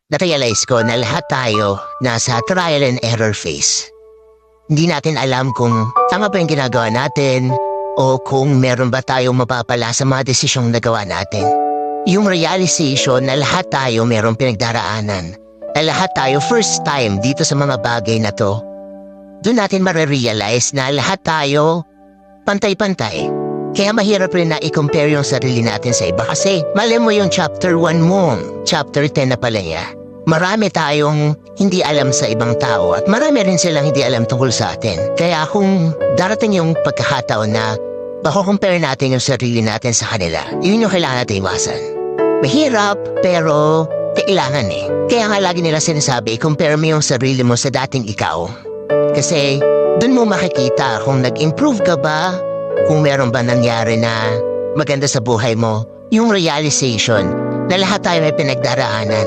na-realize ko na lahat tayo nasa trial and error phase. Hindi natin alam kung tama ba yung ginagawa natin o kung meron ba tayong mapapala sa mga desisyong nagawa natin. Yung realization na lahat tayo merong pinagdaraanan, na lahat tayo first time dito sa mga bagay na to, doon natin marirealize na lahat tayo pantay-pantay. Kaya mahirap rin na i-compare yung sarili natin sa iba kasi mali mo yung chapter 1 mo, chapter 10 na pala niya. Marami tayong hindi alam sa ibang tao at marami rin silang hindi alam tungkol sa atin. Kaya kung darating yung pagkakataon na mako-compare natin yung sarili natin sa kanila, yun yung kailangan natin iwasan. Mahirap pero kailangan eh. Kaya nga lagi nila sinasabi, compare mo yung sarili mo sa dating ikaw. Kasi dun mo makikita kung nag-improve ka ba, kung meron ba nangyari na maganda sa buhay mo, yung realization na lahat tayo may pinagdaraanan.